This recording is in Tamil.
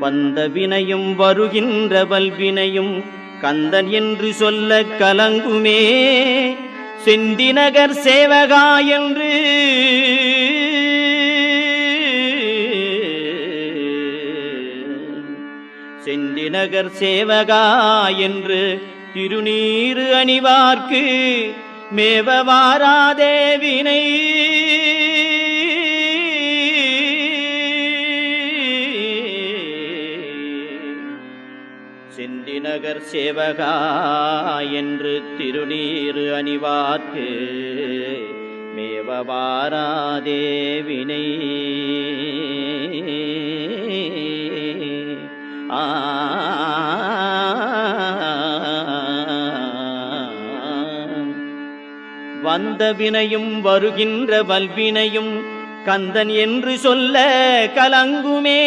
வந்த வினையும் வருகின்ற வல்வினையும் கந்தன் என்று சொல்ல கலங்குமே. செந்திநகர் சேவகா என்று செந்திநகர் சேவகா என்று திருநீறு அணிவார்க்கு மேவ வாராதே வினை. செந்திநகர் சேவகா என்று திருநீறு அணிவார்க்கு மேவ வாராதே வினை. வந்த வினையும் வருகின்ற வல்வினையும் கந்தன் என்று சொல்ல கலங்குமே.